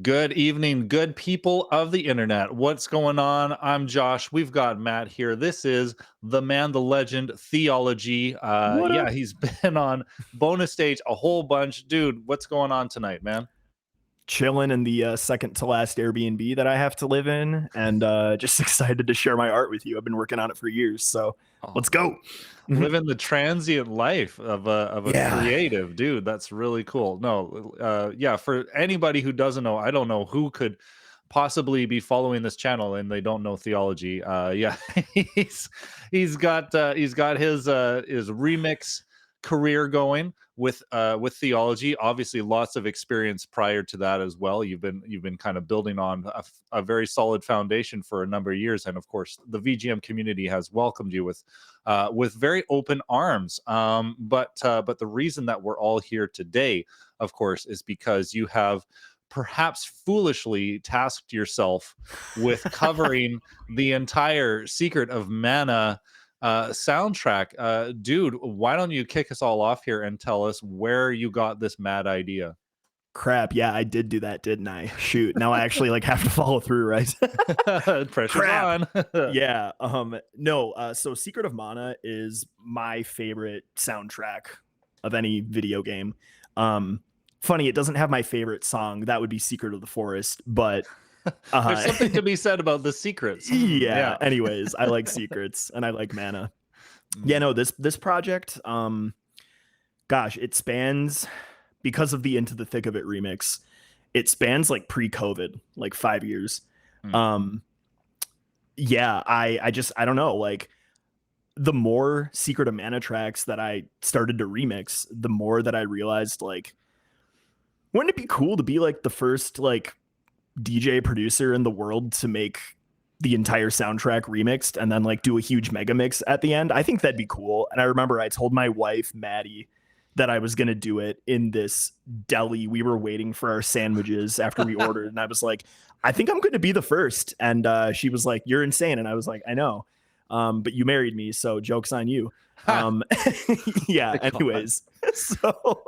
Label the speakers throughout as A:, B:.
A: Good evening, good people of the internet. What's going on? I'm Josh. We've got Matt here. This is the man, the legend, Theology.
B: What
A: Yeah,
B: up?
A: he's been on bonus stage a whole bunch. Dude, what's going on tonight, man?
B: Chilling in the second to last Airbnb that I have to live in, and just excited to share my art with you. I've been working on it for years, so
A: Oh,
B: let's go. Mhm.
A: living the transient life of a
B: Yeah,
A: creative dude. That's really cool. No, yeah, for anybody who doesn't know, I don't know who could possibly be following this channel and they don't know theology. Yeah, he's he's got his remix career going with theology. Obviously lots of experience prior to that as well. You've been kind of building on a very solid foundation for a number of years, and of course the VGM community has welcomed you with very open arms. But the reason that we're all here today, of course, is because you have perhaps foolishly tasked yourself with covering the entire Secret of Mana soundtrack. Dude, why don't you kick us all off here and tell us where you got this mad idea?
B: crap. Yeah, I did do that, didn't I? Shoot. Now I actually like have to follow through, right?
A: Pressure's
B: Crap.
A: on.
B: Yeah. No. So Secret of Mana is my favorite soundtrack of any video game. Um, Funny, it doesn't have my favorite song. That would be Secret of the Forest, but
A: There's
B: uh
A: something to be said about the secrets.
B: yeah,
A: Yeah.
B: anyways, I like secrets and I like mana. Yeah,
A: Mm.
B: no, this project, gosh, it spans, because of the Into the Thick of It remix, it spans like pre-COVID, like 5 years.
A: Mm.
B: Um, yeah, I don't know, like the more Secret of Mana tracks that I started to remix, the more that I realized, like, wouldn't it be cool to be like the first like DJ producer in the world to make the entire soundtrack remixed and then like do a huge mega mix at the end? I think that'd be cool. And I remember I told my wife, Maddie, that I was going to do it in this deli. We were waiting for our sandwiches after we ordered. And I was like, I think I'm going to be the first. And she was like, you're insane. And I was like, I know. But you married me. So joke's on you.
A: Ha!
B: Um, yeah.
A: My God.
B: Anyways, so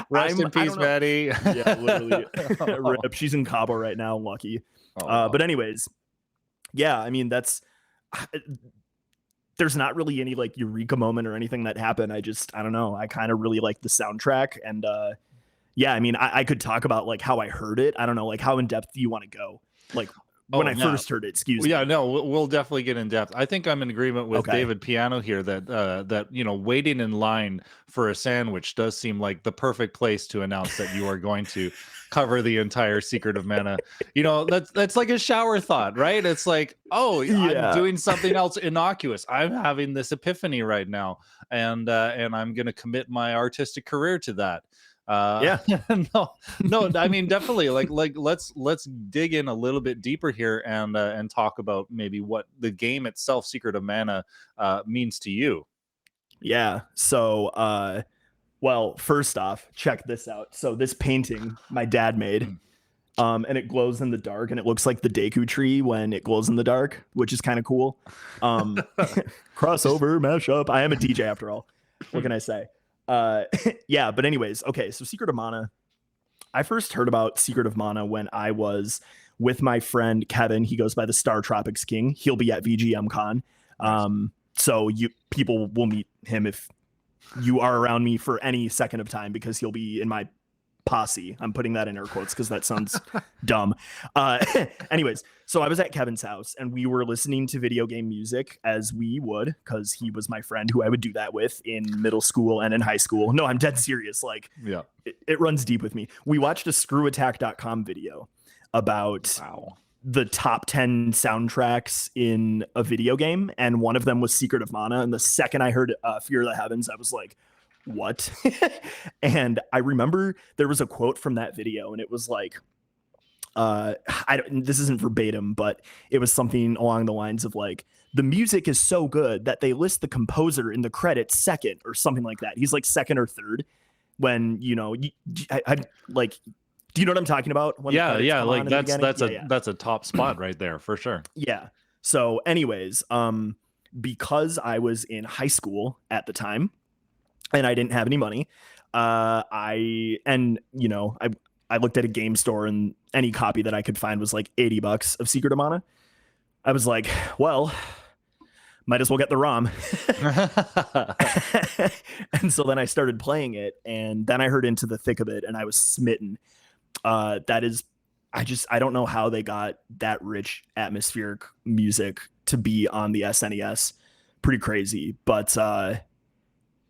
A: Rest in
B: I
A: peace,
B: don't know.
A: Maddie.
B: Yeah, literally.
A: Oh,
B: Rip. She's in Cabo right now. Lucky.
A: wow.
B: But anyways, yeah, I mean, that's there's not really any like eureka moment or anything that happened. I don't know. I kind of really like the soundtrack. And yeah, I mean, I could talk about like how I heard it. I don't know, like how in depth do you want to go? Like when
A: Oh,
B: I
A: yeah.
B: first heard it, excuse
A: Yeah,
B: me.
A: no, we'll definitely get in depth. I think I'm in agreement with
B: Okay.
A: David Piano here that waiting in line for a sandwich does seem like the perfect place to announce that you are going to cover the entire Secret of Mana. That's like a shower thought, right? It's like, oh, I'm
B: Yeah.
A: doing something else innocuous. I'm having this epiphany right now, and I'm going to commit my artistic career to that.
B: Yeah.
A: No, no, I mean definitely like let's dig in a little bit deeper here and talk about maybe what the game itself, Secret of Mana, means to you.
B: Yeah. So well, first off, check this out. So this painting my dad made,
A: Mm.
B: and it glows in the dark and it looks like the Deku tree when it glows in the dark, which is kind of cool. Um, crossover mashup. I am a DJ after all. What can I say? Uh, yeah, but anyways, okay. So Secret of Mana. I first heard about Secret of Mana when I was with my friend Kevin. He goes by the Star Tropics King. He'll be at VGM Con.
A: Nice.
B: So you people will meet him if you are around me for any second of time, because he'll be in my posse. I'm putting that in air quotes because that sounds dumb. Anyways, so I was at Kevin's house and we were listening to video game music, as we would, because he was my friend who I would do that with in middle school and in high school. No, I'm dead serious. Like
A: Yeah.
B: it runs deep with me. We watched a screwattack.com video about
A: Wow.
B: the top 10 soundtracks in a video game, and one of them was Secret of Mana. And the second I heard Fear of the Heavens, I was like, what? And I remember there was a quote from that video, and it was like, this isn't verbatim, but it was something along the lines of like, the music is so good that they list the composer in the credits second, or something like that. He's like second or third when, like, do you know what I'm talking about? When the
A: Yeah,
B: credits
A: yeah,
B: come on
A: like
B: in the beginning?
A: that's a top spot right there for sure.
B: Yeah. So anyways, because I was in high school at the time and I didn't have any money, I I looked at a game store and any copy that I could find was like $80 of Secret of Mana. I was like, well, might as well get the ROM. And so then I started playing it, and then I heard Into the Thick of It, and I was smitten. That is, I don't know how they got that rich atmospheric music to be on the SNES. Pretty crazy. But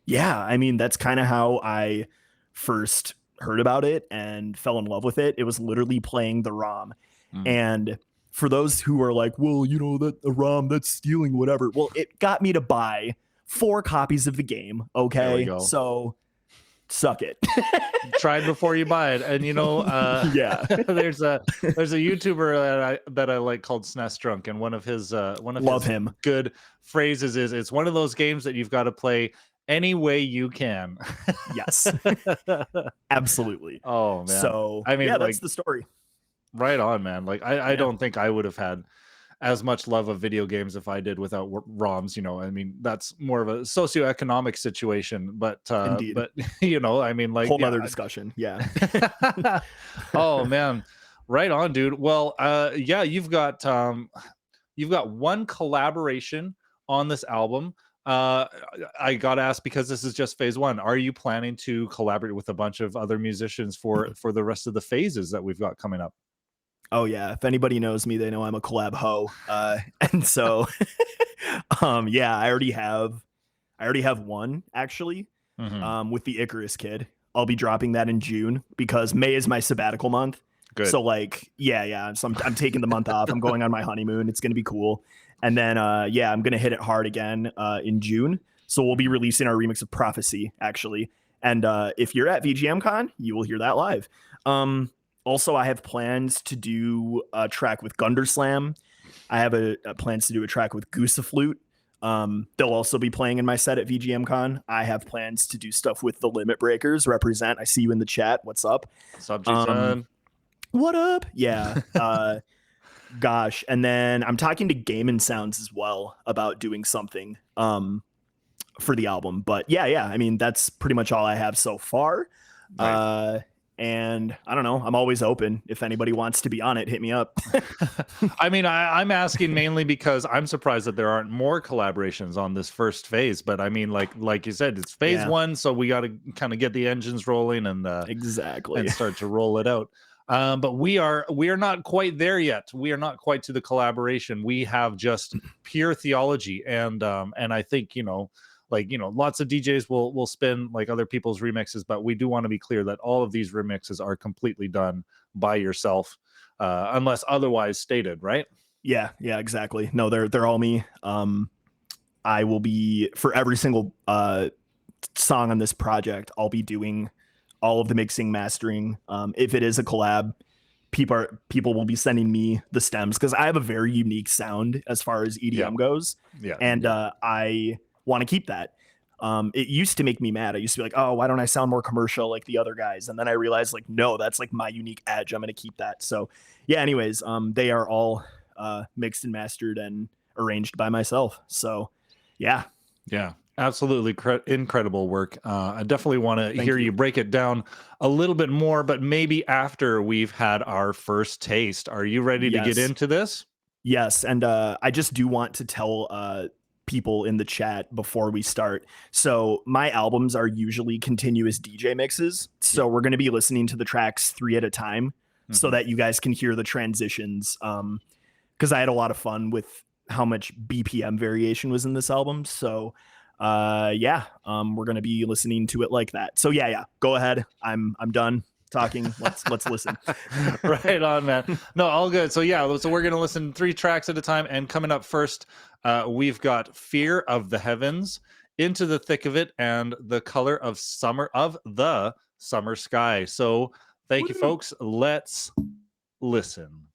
B: yeah, I mean, that's kind of how I first heard about it and fell in love with it. It was literally playing the ROM. And for those who are like, well, you know, that a ROM, that's stealing, whatever. Well, it got me to buy 4 copies of the game. Okay. So suck it.
A: Try it before you buy it. And you know,
B: yeah,
A: there's a YouTuber that I like called SNES Drunk, and one of his good phrases is, it's one of those games that you've got to play any way you can.
B: Yes. Absolutely.
A: Oh man.
B: So
A: I mean,
B: yeah,
A: like,
B: that's the story.
A: Right on, man. Like I don't think I would have had as much love of video games if I did without ROMs. You know, I mean, that's more of a socioeconomic situation, but you know, I mean, like,
B: whole other discussion. Yeah.
A: Oh man, right on, dude. Well, yeah, you've got one collaboration on this album. I gotta ask, because this is just phase 1, are you planning to collaborate with a bunch of other musicians for the rest of the phases that we've got coming up?
B: Oh yeah, if anybody knows me, they know I'm a collab hoe. And so yeah, I already have one actually. With the Icarus Kid. I'll be dropping that in June because May is my sabbatical month. Good. So like, yeah. So I'm taking the month off. I'm going on my honeymoon. It's gonna be cool. And then yeah, I'm gonna hit it hard again in June. So we'll be releasing our remix of Prophecy actually. And if you're at VGMCon, you will hear that live. Also, I have plans to do a track with Gunderslam. I have plans to do a track with Gooseflute. They'll also be playing in my set at VGMCon. I have plans to do stuff with the Limit Breakers. Represent. I see you in the chat. What's up?
A: What's up, Jason?
B: What up? Yeah. Gosh. And then I'm talking to Game & Sounds as well about doing something for the album. But yeah. I mean, that's pretty much all I have so far. Right. And I don't know, I'm always open. If anybody wants to be on it, hit me up.
A: I mean, I'm asking mainly because I'm surprised that there aren't more collaborations on this first phase. But I mean, like you said, it's phase 1, so we got to kind of get the engines rolling and
B: exactly
A: and start to roll it out. But we are not quite there yet. We are not quite to the collaboration. We have just pure theology, and I think, you know, like, you know, lots of DJs will spin like other people's remixes, but we do want to be clear that all of these remixes are completely done by yourself, unless otherwise stated, right?
B: Yeah, exactly. No, they're all me. I will be, for every single song on this project, I'll be doing all of the mixing, mastering. If it is a collab, people will be sending me the stems because I have a very unique sound as far as EDM goes. Yeah, and I want to keep that. It used to make me mad. I used to be like, oh, why don't I sound more commercial like the other guys? And then I realized, like, no, that's like my unique edge. I'm going to keep that. So yeah, anyways, they are all mixed and mastered and arranged by myself. So yeah,
A: absolutely incredible work. I definitely want to hear you break it down a little bit more, but maybe after we've had our first taste. Are you ready to get into this?
B: Yes. And I just do want to tell people in the chat before we start. So my albums are usually continuous DJ mixes. So we're going to be listening to the tracks 3 at a time so that you guys can hear the transitions. Because I had a lot of fun with how much BPM variation was in this album. So we're going to be listening to it like that. So yeah, go ahead. I'm done talking. Let's listen.
A: Right on, man. No, all good. So yeah, so we're gonna listen 3 tracks at a time, and coming up first, we've got Fear of the Heavens, Into the Thick of It, and The Color of the Summer Sky. So thank you, folks. Let's listen.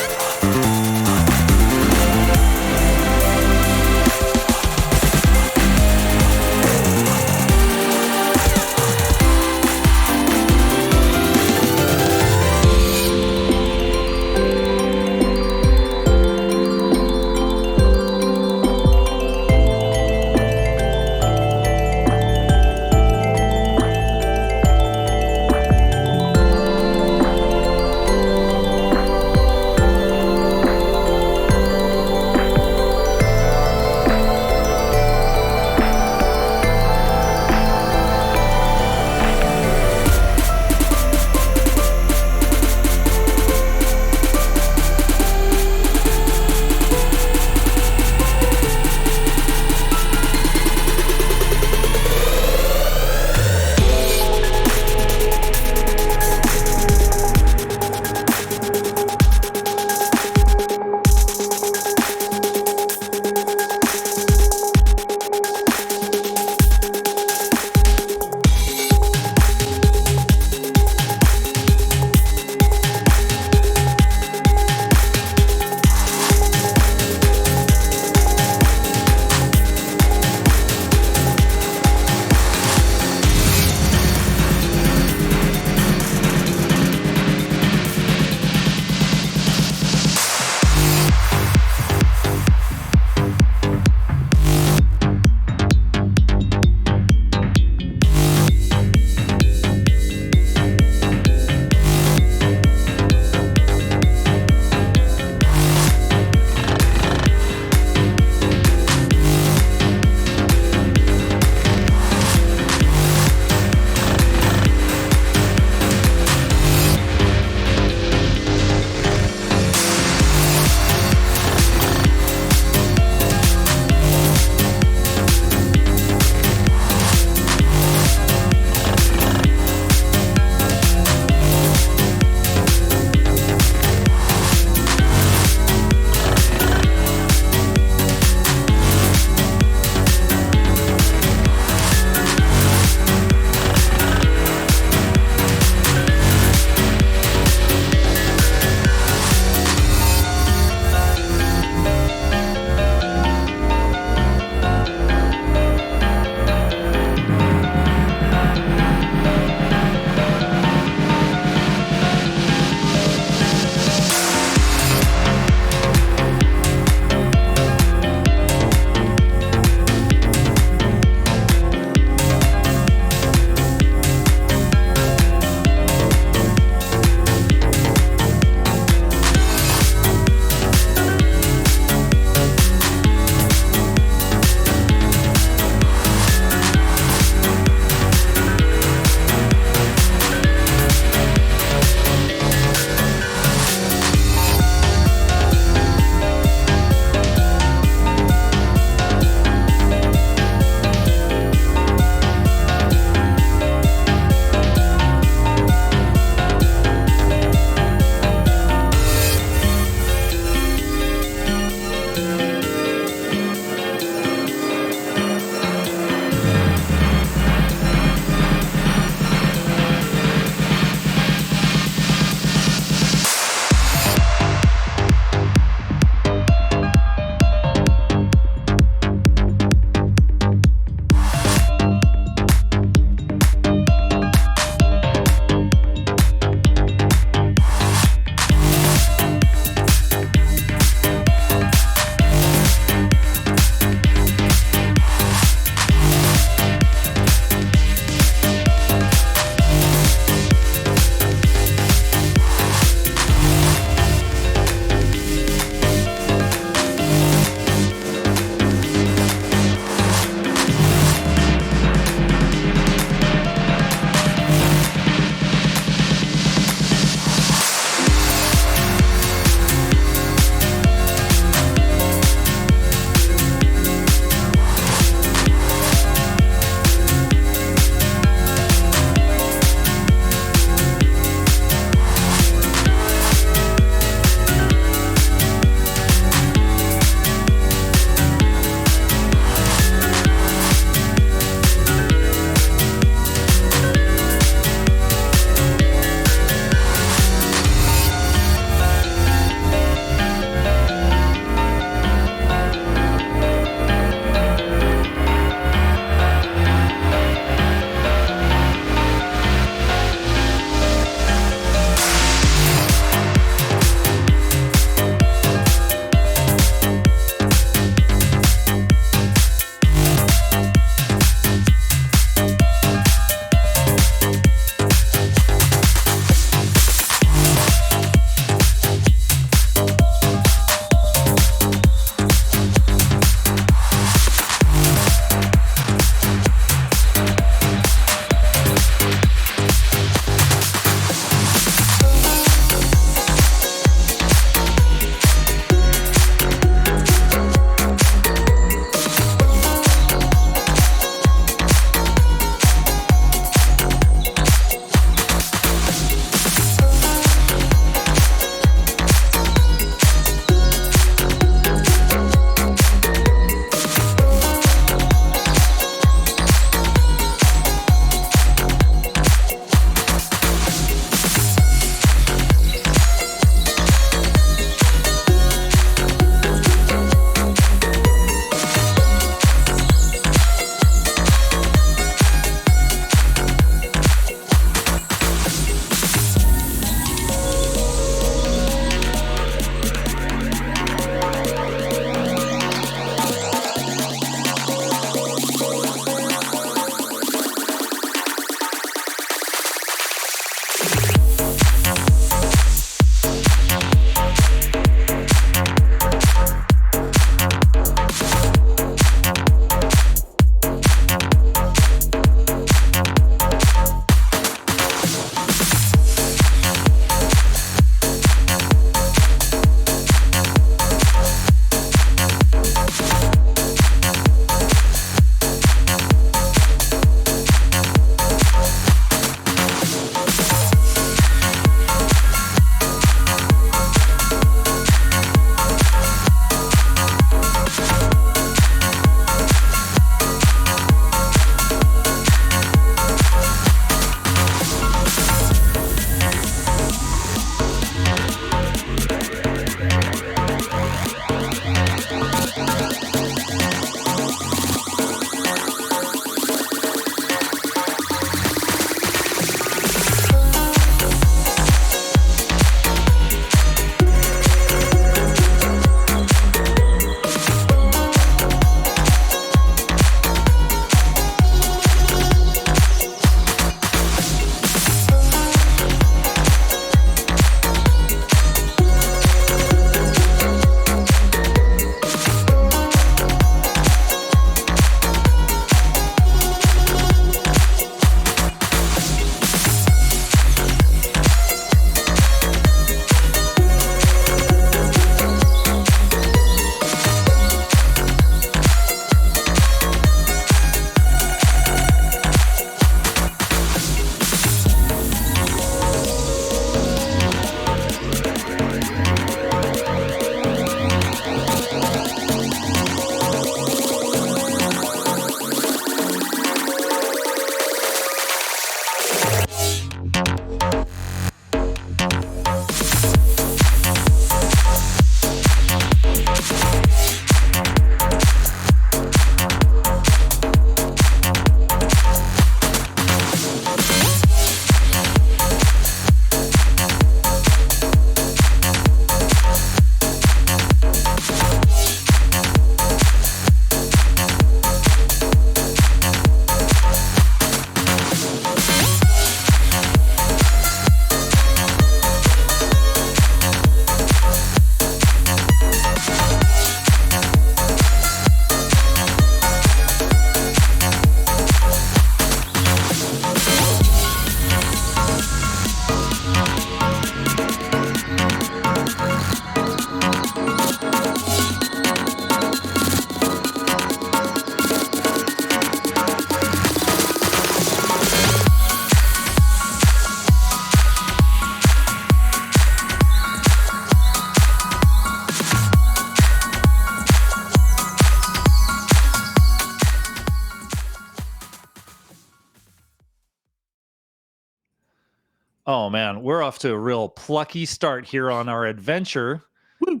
A: Oh man, we're off to a real plucky start here on our adventure.
B: Woo!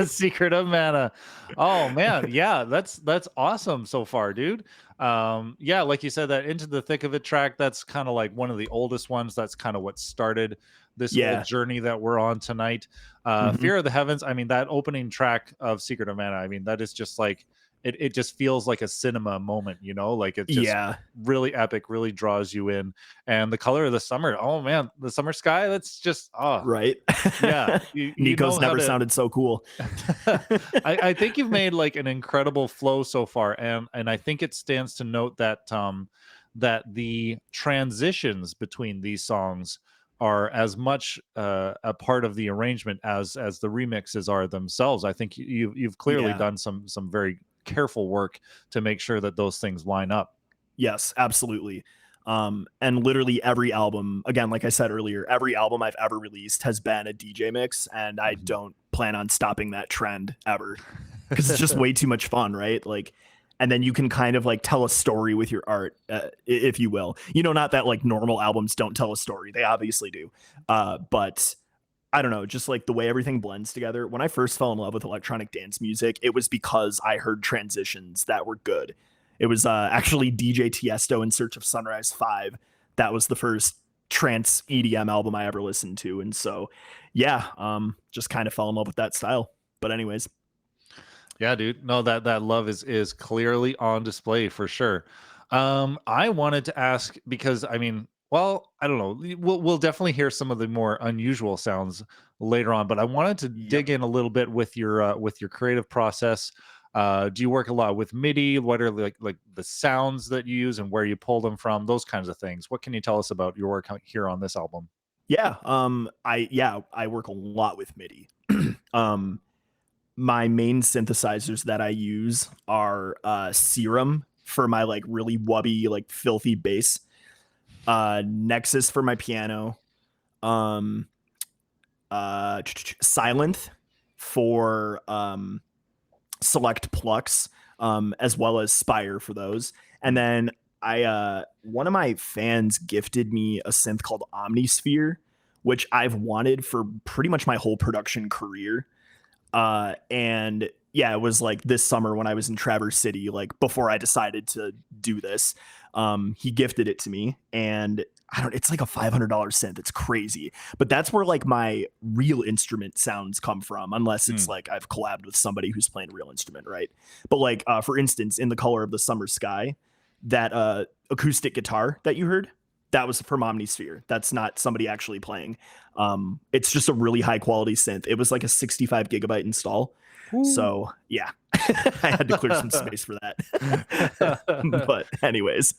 A: Secret of Mana. Oh man, yeah, that's awesome so far, dude. Yeah, like you said, that Into the Thick of It track, that's kind of like one of the oldest ones. That's kind of what started this whole
B: Yeah.
A: journey that we're on tonight.
B: Mhm.
A: Fear of the Heavens, I mean, that opening track of Secret of Mana, I mean, that is just like it just feels like a cinema moment, you know, like it just
B: Yeah.
A: really epic, really draws you in. And the color of the summer, oh man, the summer sky, that's just
B: Right.
A: yeah, you know
B: Nico's
A: how
B: never
A: to
B: sounded so cool.
A: I think you've made like an incredible flow so far, and I think it stands to note that that the transitions between these songs are as much a part of the arrangement as the remixes are themselves. I think you've clearly
B: Yeah.
A: done some very careful work to make sure that those things line up.
B: Yes, absolutely. And literally every album, again, like I said earlier, every album I've ever released has been a DJ mix, and I
A: Mhm.
B: don't plan on stopping that trend ever because it's just way too much fun, right? Like, and then you can kind of like tell a story with your art, if you will. You know, not that like normal albums don't tell a story; they obviously do. But I don't know, just like the way everything blends together. When I first fell in love with electronic dance music, it was because I heard transitions that were good. It was actually DJ Tiesto in Search of Sunrise 5. That was the first trance EDM album I ever listened to. And so, yeah, just kind of fell in love with that style. But, anyways,
A: Yeah, dude. No, that love is clearly on display for sure. I wanted to ask because I mean, well, I don't know. We'll definitely hear some of the more unusual sounds later on, but I wanted to
B: yep.
A: dig in a little bit with your creative process. Do you work a lot with MIDI? What are like the sounds that you use and where you pull them from? Those kinds of things. What can you tell us about your work here on this album?
B: I work a lot with MIDI. um, my main synthesizers that I use are Serum for my like really wubby, like filthy bass, Nexus for my piano, um, Silent for select plucks, as well as Spire for those. And
A: Mm.
B: then I one of my fans gifted me a synth called Omnisphere, which I've wanted for pretty much my whole production career. And yeah, it was like this summer when I was in Traverse City, like before I decided to do this. He gifted it to me, and I don't. It's like a $500 synth. It's crazy, but that's where like my real instrument sounds come from, unless it's
A: Mm.
B: like I've collabed with somebody who's playing a real instrument, right? But like for instance, in The Color of the Summer Sky, that acoustic guitar that you heard, that was from Omnisphere. That's not somebody actually playing. It's just a really high quality synth. It was like a 65 gigabyte install.
A: Woo.
B: So yeah, I had to clear some space for that. But anyways,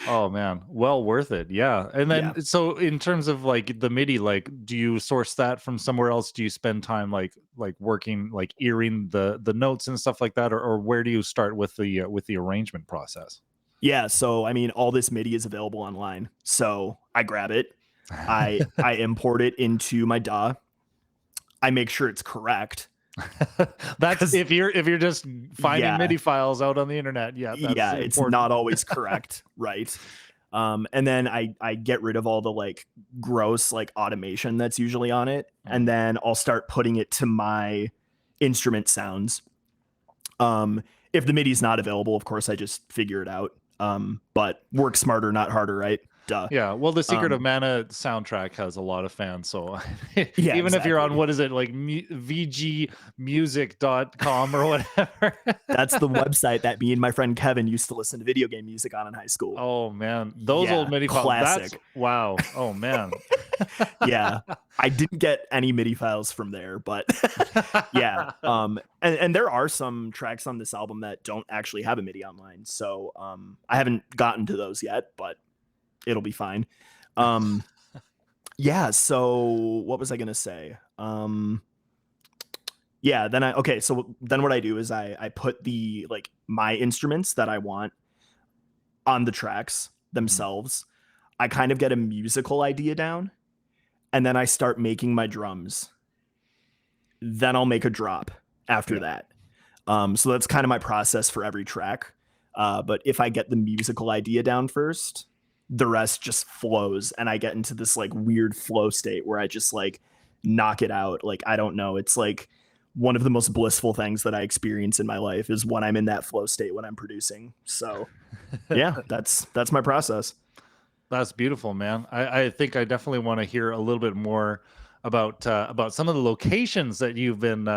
A: Oh man, well worth it. Yeah. And
B: yeah.
A: then so in terms of like the MIDI, like do you source that from somewhere else? Do you spend time like working like earing the notes and stuff like that, or where do you start with the arrangement process?
B: Yeah, so I mean all this MIDI is available online. So I grab it, I import it into my DAW. I make sure it's correct
A: That's
B: cuz
A: if you're just finding
B: yeah,
A: MIDI files out on the internet, yeah, that's
B: yeah, it's
A: important.
B: not always correct, right? And then I get rid of all the like gross like automation that's usually on it, and
A: Mm.
B: then I'll start putting it to my instrument sounds. If the MIDI is not available, of course I just figure it out. But work smarter, not harder, right? Duh.
A: Yeah, well, the Secret of
B: Um,
A: Mana soundtrack has a lot of fans, so
B: yeah,
A: even if you're on
B: exactly.
A: what is it like vgmusic.com or whatever.
B: That's the website that me and my friend Kevin used to listen to video game music on in high school.
A: Oh man, those old
B: Yeah,
A: MIDI files. That's
B: classic.
A: wow. Oh man.
B: Yeah, I didn't get any MIDI files from there, but yeah. And there are some tracks on this album that don't actually have a MIDI online, so I haven't gotten to those yet, but it'll be fine. Um, yeah. So what was I gonna say? Yeah. So then what I do is I put the like my instruments that I want on the tracks
A: Mhm.
B: themselves. I kind of get a musical idea down, and then I start making my drums. Then I'll make a drop after
A: Yeah.
B: that. So that's kind of my process for every track. But if I get the musical idea down first, the rest just flows, and I get into this like weird flow state where I just like knock it out. Like, I don't know. It's like one of the most blissful things that I experience in my life is when I'm in that flow state when I'm producing. So yeah, that's my process.
A: That's beautiful, man. I think I definitely want to hear a little bit more about some of the locations that you've been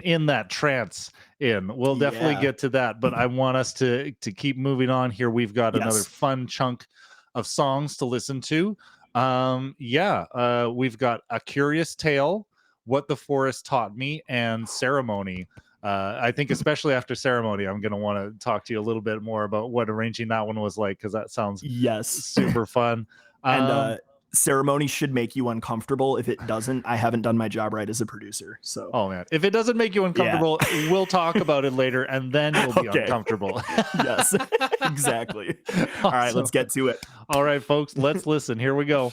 A: in that trance in. We'll definitely
B: Yeah.
A: get to that, but I want us to keep moving on here. We've got another
B: Yes.
A: fun chunk of songs to listen to. We've got A Curious Tale, What the Forest Taught Me, and Ceremony. I think especially after Ceremony, I'm going to want to talk to you a little bit more about what arranging that one was like, because that sounds
B: Yes.
A: super fun.
B: And Ceremony should make you uncomfortable. If it doesn't, I haven't done my job right as a producer. So
A: Oh man, if it doesn't make you uncomfortable, we'll talk about it later, and then you'll be
B: Okay.
A: uncomfortable.
B: Yes, exactly. All right, let's get to it.
A: All right, folks, let's listen. Here we go.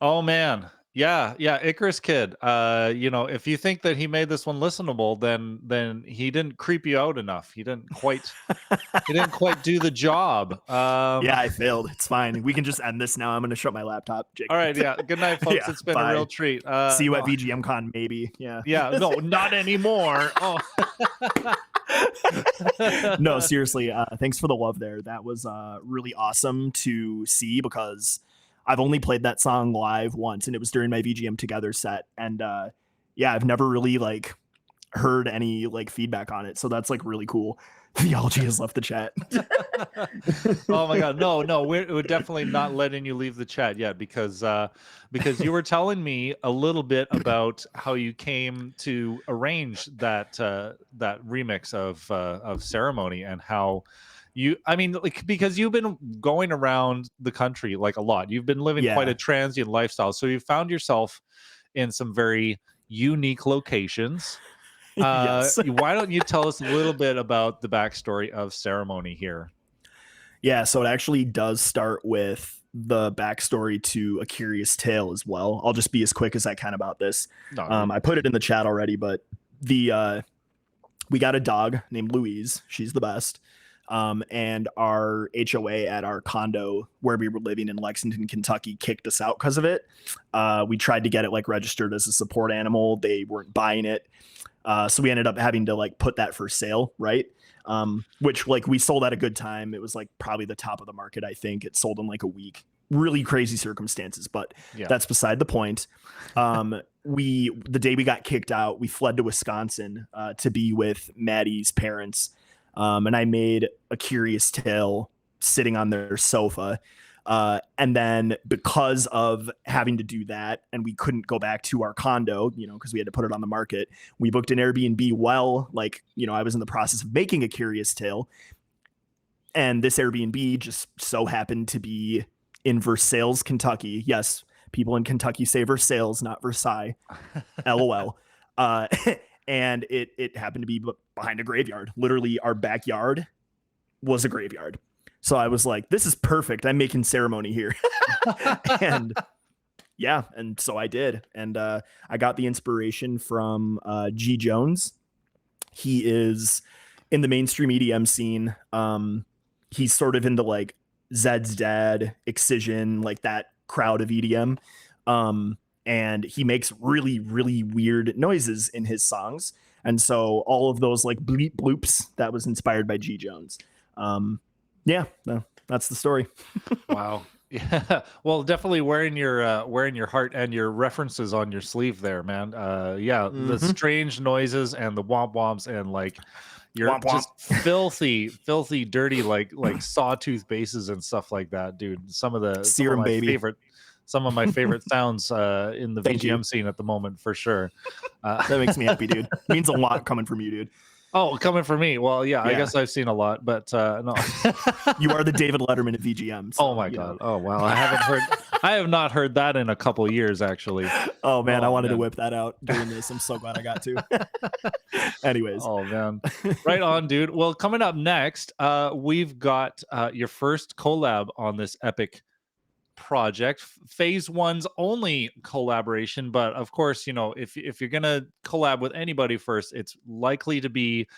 A: Oh man. Yeah, yeah, Icarus Kid. You know, if you think that he made this one listenable, then he didn't creep you out enough. He didn't quite do the job.
B: Yeah, I failed. It's fine. We can just end this now. I'm going to shut my laptop. Jake.
A: All right, yeah. Good night, folks.
B: Yeah,
A: It's been
B: bye.
A: a real treat.
B: See you at
A: no,
B: VGM Con, maybe. Yeah.
A: yeah, no, not anymore. Oh.
B: No, seriously. Thanks for the love there. That was really awesome to see because I've only played that song live once, and it was during my VGM Together set. And yeah, I've never really like heard any like feedback on it, so that's like really cool. Theology has left the chat.
A: Oh my god, no, we're definitely not letting you leave the chat yet because you were telling me a little bit about how you came to arrange that that remix of Ceremony, and how I mean, like, because you've been going around the country like a lot. You've been living quite
B: Yeah.
A: a transient lifestyle, so you found yourself in some very unique locations.
B: Yes.
A: Why don't you tell us a little bit about the backstory of Ceremony here?
B: Yeah, so it actually does start with the backstory to A Curious Tale as well. I'll just be as quick as I can about this.
A: No,
B: I put it in the chat already, but we got a dog named Louise. She's the best. And our HOA at our condo where we were living in Lexington, Kentucky, kicked us out because of it. We tried to get it like registered as a support animal. They weren't buying it. So we ended up having to like put that for sale, right? Which like we sold at a good time. It was like probably the top of the market. I think it sold in like a week. Really crazy circumstances, but
A: yeah,
B: that's beside the point. The day we got kicked out, we fled to Wisconsin to be with Maddie's parents. And I made A Curious Tale sitting on their sofa. And then because of having to do that, and we couldn't go back to our condo, you know, because we had to put it on the market, we booked an Airbnb while, like, you know, I was in the process of making A Curious Tale. And this Airbnb just so happened to be in Versailles, Kentucky. Yes, people in Kentucky say Versailles, not Versailles. LOL. And it happened to be behind a graveyard. Literally, our backyard was a graveyard. So I was like, this is perfect. I'm making Ceremony here. And yeah, and so I did. And I got the inspiration from G. Jones. He is in the mainstream EDM scene. He's sort of into like Zed's Dad, Excision, like that crowd of EDM. And he makes really, really weird noises in his songs. And so all of those like bleep bloops, that was inspired by G Jones. Yeah, no, that's the story.
A: Wow. Yeah. Well, definitely wearing your heart and your references on your sleeve there, man. Yeah, the strange noises and the womp womps and like you're
B: Womp womp.
A: just filthy, dirty, like sawtooth basses and stuff like that, dude. Some of
B: Serum, baby.
A: Some of my favorite sounds in the
B: Thank you.
A: VGM scene at the moment, for sure.
B: That makes me happy, dude. Means a lot coming from you, dude.
A: Oh, coming from me. Well, yeah, I guess I've seen a lot, but no.
B: You are the David Letterman of VGM. So,
A: oh my god. Oh wow. I have not heard that in a couple years, actually.
B: Oh man, I wanted to whip that out doing this. I'm so glad I got to. Anyways.
A: Oh man. Right on, dude. Well, coming up next, we've got your first collab on this epic project, phase one's only collaboration, but of course, you know, if you're gonna collab with anybody first, it's likely to be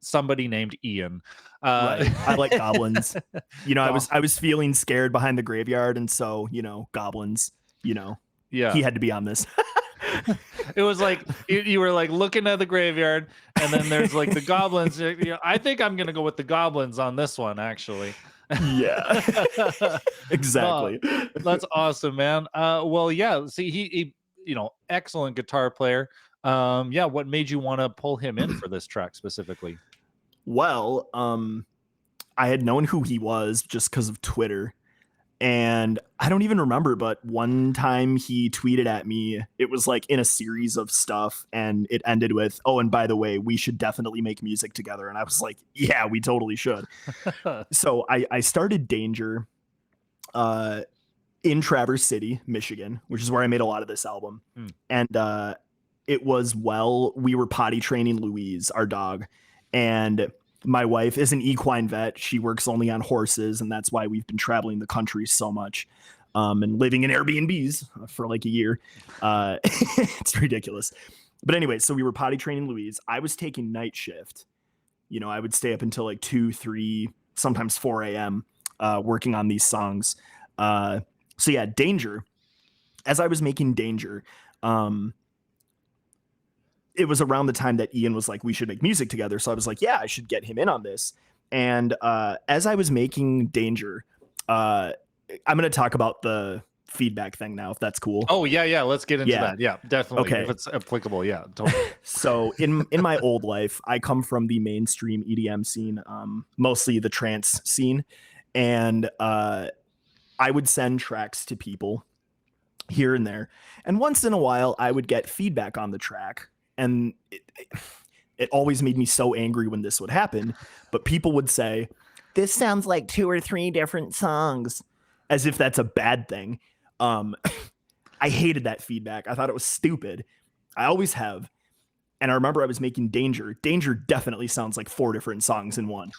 A: somebody named Ian.
B: Right. I like goblins. You know, I was feeling scared behind the graveyard, and so, you know, goblins, you know,
A: yeah,
B: he had to be on this.
A: It was like you were like looking at the graveyard, and then there's like the goblins. You know, I think I'm gonna go with the goblins on this one, actually.
B: Yeah. Exactly.
A: That's awesome, man. Well, yeah, see, he you know, excellent guitar player. Yeah, what made you want to pull him in for this track specifically?
B: Well, I had known who he was just because of Twitter. And I don't even remember, but one time he tweeted at me. It was like in a series of stuff, and it ended with, "Oh, and by the way, we should definitely make music together." And I was like, "Yeah, we totally should." So I started Danger in Traverse City, Michigan, which is where I made a lot of this album. And it was, well, we were potty training Louise, our dog, and my wife is an equine vet. She works only on horses, and that's why we've been traveling the country so much, and living in Airbnbs for like a year. It's ridiculous. But anyway, so we were potty training Louise. I was taking night shift. You know, I would stay up until like 2, 3, sometimes 4 a.m. Working on these songs. So yeah, Danger. As I was making Danger, it was around the time that Ian was like, we should make music together. So I was like, yeah, I should get him in on this. And as I was making Danger, I'm going to talk about the feedback thing now, if that's cool.
A: Oh, yeah. Let's get into that. Yeah, definitely.
B: Okay.
A: If it's applicable. Yeah, totally.
B: So in my old life, I come from the mainstream EDM scene, mostly the trance scene. And I would send tracks to people here and there. And once in a while, I would get feedback on the track. And it always made me so angry when this would happen. But people would say, "This sounds like 2 or 3 different songs," as if that's a bad thing. I hated that feedback. I thought it was stupid. I always have. And I remember I was making Danger. Danger definitely sounds like 4 different songs in one.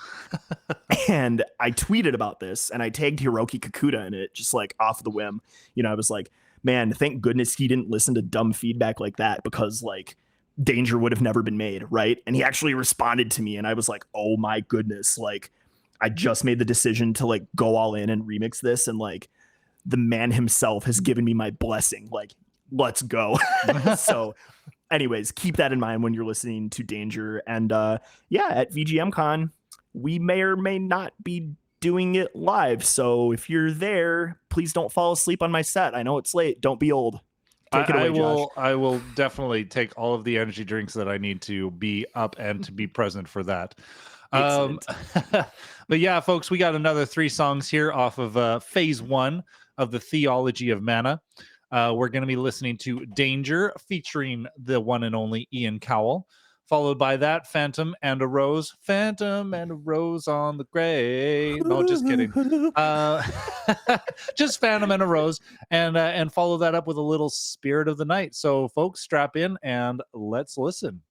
B: And I tweeted about this, and I tagged Hiroki Kikuta in it, just like off the whim. You know, I was like, man, thank goodness he didn't listen to dumb feedback like that, because like Danger would have never been made, right? And he actually responded to me, and I was like, oh my goodness, like I just made the decision to like go all in and remix this, and like the man himself has given me my blessing, like let's go. So anyways, keep that in mind when you're listening to Danger. And yeah, at VGM Con, we may or may not be doing it live, so if you're there, please don't fall asleep on my set. I know it's late. Don't be old. Take it away, Josh.
A: I will definitely take all of the energy drinks that I need to be up and to be present for that. But yeah, folks, we got another 3 songs here off of phase 1 of the Theology of Mana. We're going to be listening to Danger featuring the one and only Ian Cowell. Followed by that, Phantom and a Rose. Phantom and a Rose on the grave. No, just kidding. Just Phantom and a Rose. And follow that up with a little Spirit of the Night. So, folks, strap in and let's listen.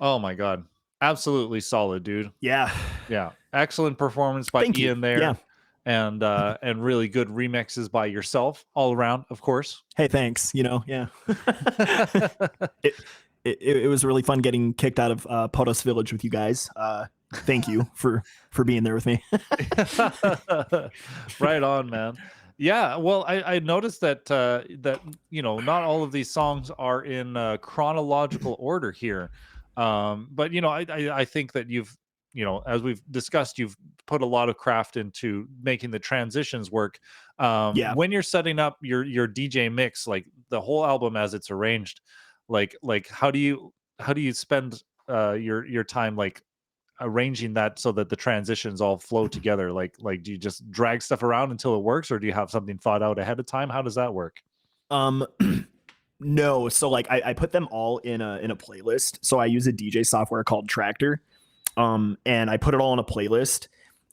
A: Oh my god. Absolutely solid, dude.
B: Yeah.
A: Yeah. Excellent performance by
B: Thank you.
A: Ian there.
B: Yeah.
A: And really good remixes by yourself all around, of course.
B: Hey, thanks. Yeah. it, it was really fun getting kicked out of Potos Village with you guys. Thank you for being there with me.
A: Right on, man. Yeah, well, I noticed that not all of these songs are in chronological order here. But I think that you've, as we've discussed, you've put a lot of craft into making the transitions work.
B: Yeah.
A: When you're setting up your DJ mix, like the whole album as it's arranged, like how do you spend your time, like arranging that so that the transitions all flow together? Like do you just drag stuff around until it works, or do you have something thought out ahead of time? How does that work?
B: Um, no. So like I put them all in a playlist. So I use a DJ software called Tractor. And I put it all in a playlist,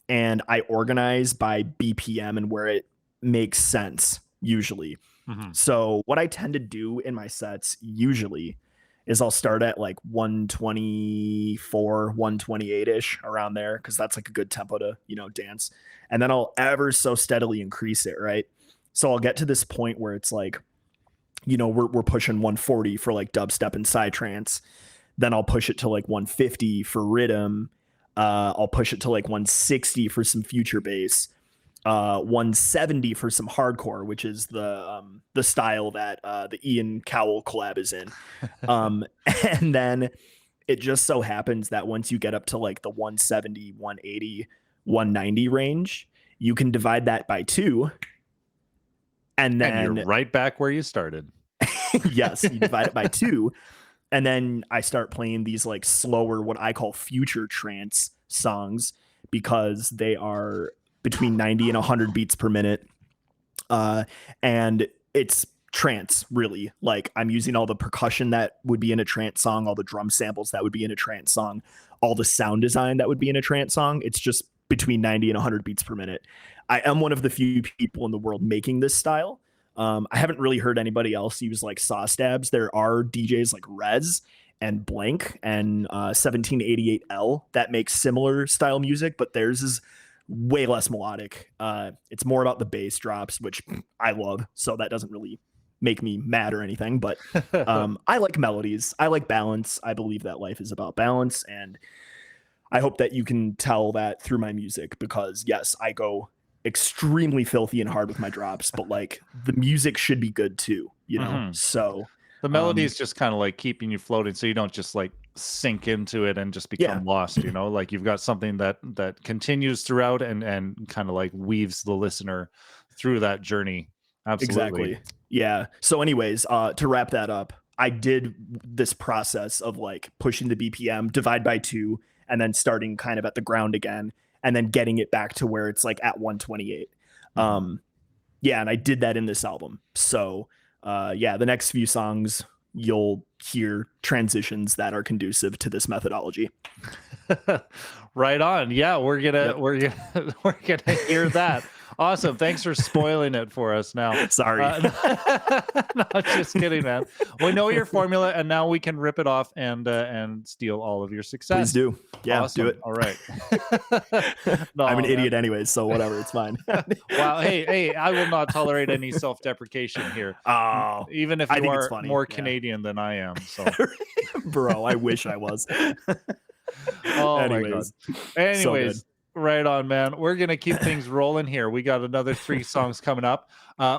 B: and I organize by BPM and where it makes sense usually.
A: Hmm.
B: So what I tend to do in my sets usually is I'll start at like 124, 128-ish around there, because that's like a good tempo to, dance. And then I'll ever so steadily increase it, right? So I'll get to this point where it's like, we're pushing 140 for like dubstep and psytrance. Then I'll push it to like 150 for rhythm. I'll push it to like 160 for some future bass. 170 for some hardcore, which is the style that the Ian Cowell collab is in. And then it just so happens that once you get up to like the 170, 180, 190 range, you can divide that by 2. And then
A: you're right back where you started.
B: yes, you divide it by 2. And then I start playing these like slower, what I call future trance songs, because they are between 90 and 100 beats per minute. And it's trance, really. Like I'm using all the percussion that would be in a trance song, all the drum samples that would be in a trance song, all the sound design that would be in a trance song. It's just between 90 and 100 beats per minute. I am one of the few people in the world making this style. I haven't really heard anybody else use like saw stabs. There are DJs like Rez and Blank and 1788L that make similar style music, but theirs is way less melodic. It's more about the bass drops, which I love. So that doesn't really make me mad or anything, but I like melodies. I like balance. I believe that life is about balance. And I hope that you can tell that through my music, because yes, I go extremely filthy and hard with my drops, but like the music should be good too, So
A: The melody is just kind of like keeping you floating, so you don't just like sink into it and just become lost, like you've got something that continues throughout and kind of like weaves the listener through that journey. Absolutely.
B: Exactly. Yeah. So anyways, to wrap that up, I did this process of like pushing the BPM, divide by 2, and then starting kind of at the ground again, and then getting it back to where it's like at 128. Yeah, and I did that in this album. So the next few songs you'll hear transitions that are conducive to this methodology.
A: Right on. Yeah, we're gonna hear that. Awesome. Thanks for spoiling it for us now.
B: Sorry.
A: No, just kidding, man. We know your formula, and now we can rip it off and steal all of your success.
B: Please do. Yeah,
A: awesome.
B: Do it.
A: All right.
B: No, I'm an idiot anyways, so whatever, it's fine.
A: Wow. Hey, I will not tolerate any self-deprecation here.
B: Oh,
A: even if you are more Canadian than I am. So
B: bro, I wish I was.
A: Oh anyways. My God. Anyways, so right on, man. We're gonna keep things rolling here. We got another 3 songs coming up.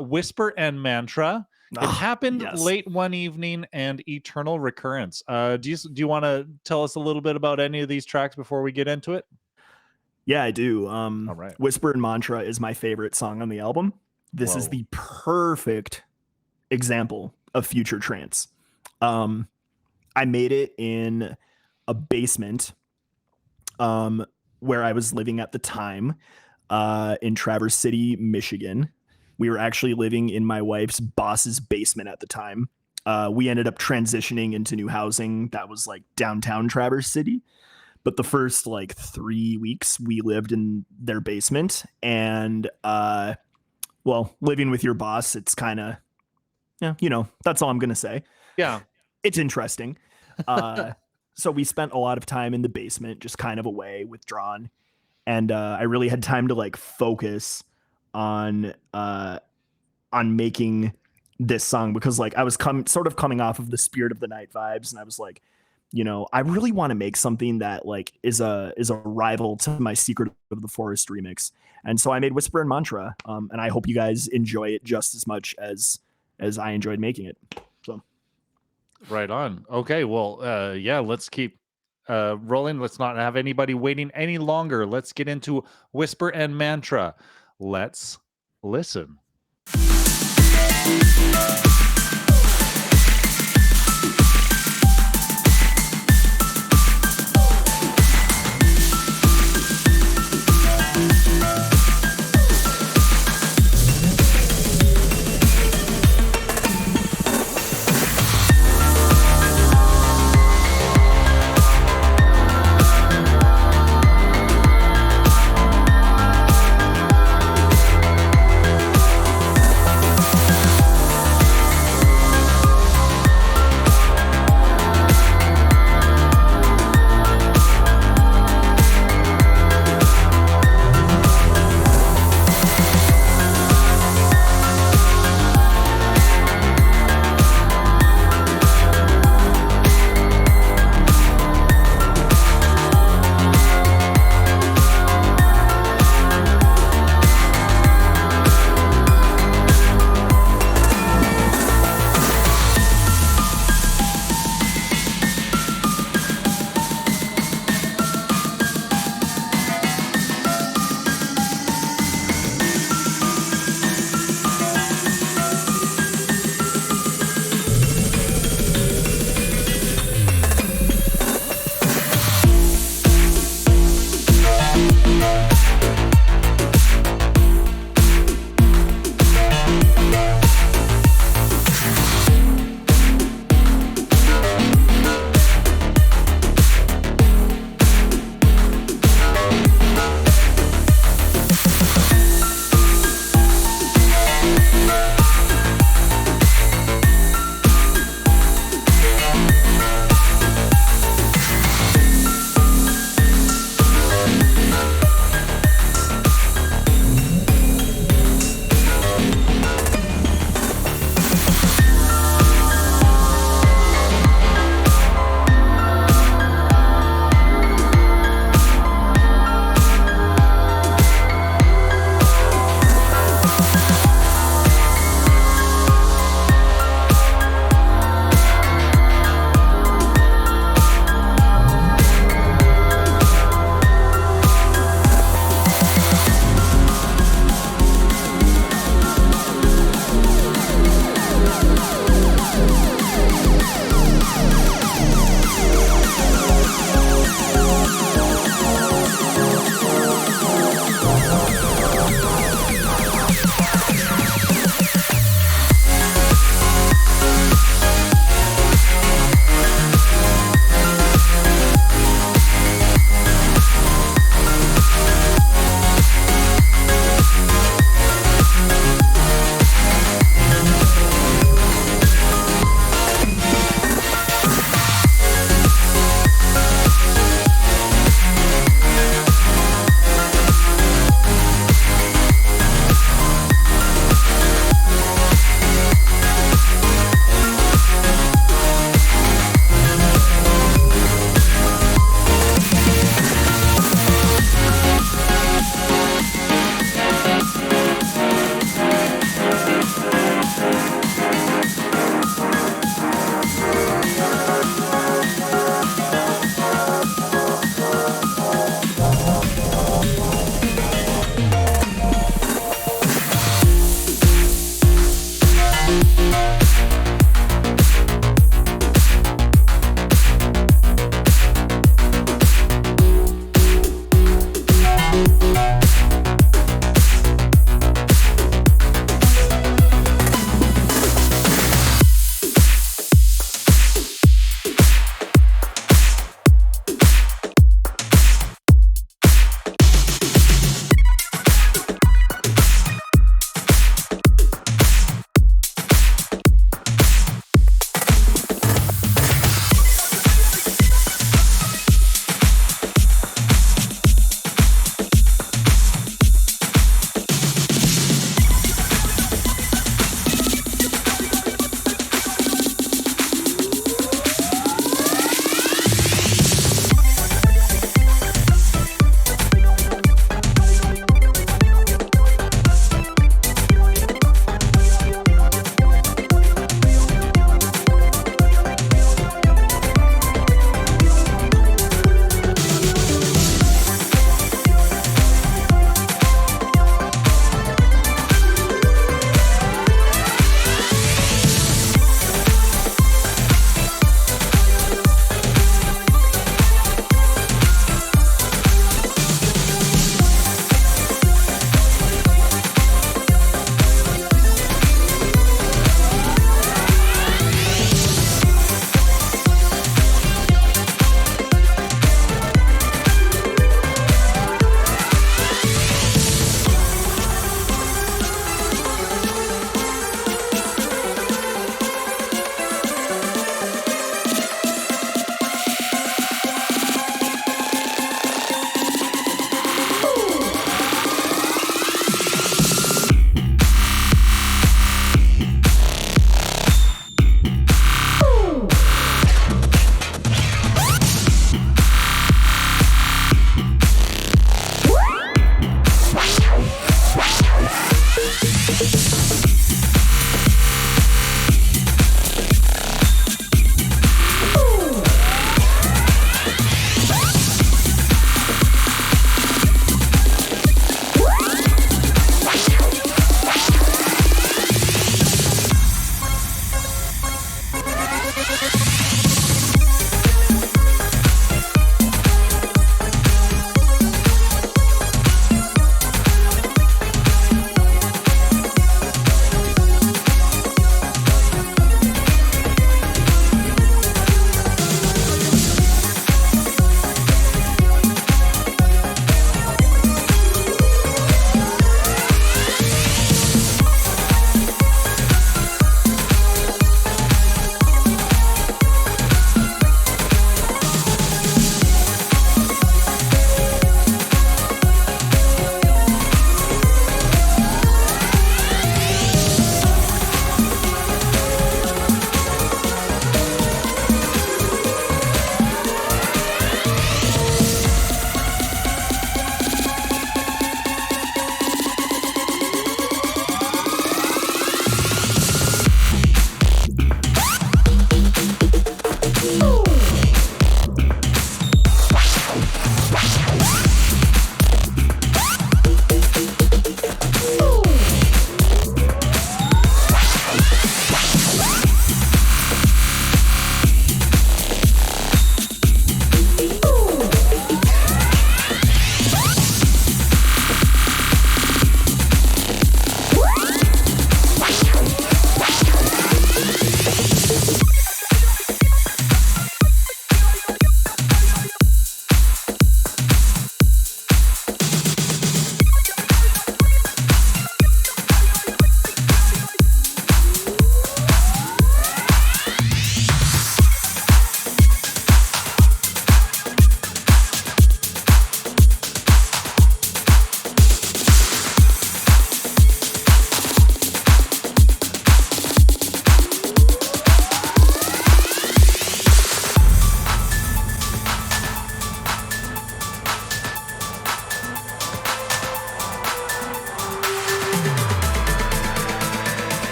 A: Whisper and Mantra. It happened late one evening and Eternal Recurrence. Do you want to tell us a little bit about any of these tracks before we get into it?
B: Yeah, I do.
A: All right.
B: Whisper and Mantra is my favorite song on the album. This is the perfect example of future trance. I made it in a basement where I was living at the time in Traverse City, Michigan. We were actually living in my wife's boss's basement at the time. We ended up transitioning into new housing that was like downtown Traverse City. But the first like 3 weeks we lived in their basement, and living with your boss, it's kind of, that's all I'm going to say.
A: Yeah.
B: It's interesting. so we spent a lot of time in the basement, just kind of away, withdrawn, and I really had time to like focus on making this song, because like I was sort of coming off of the Spirit of the Night vibes, and I was like, you know, I really want to make something that like is a rival to my Secret of the Forest remix. And so I made Whisper and Mantra, and I hope you guys enjoy it just as much as I enjoyed making it. So
A: Right on. Okay, well, yeah, let's keep rolling. Let's not have anybody waiting any longer. Let's get into Whisper and Mantra. Let's listen.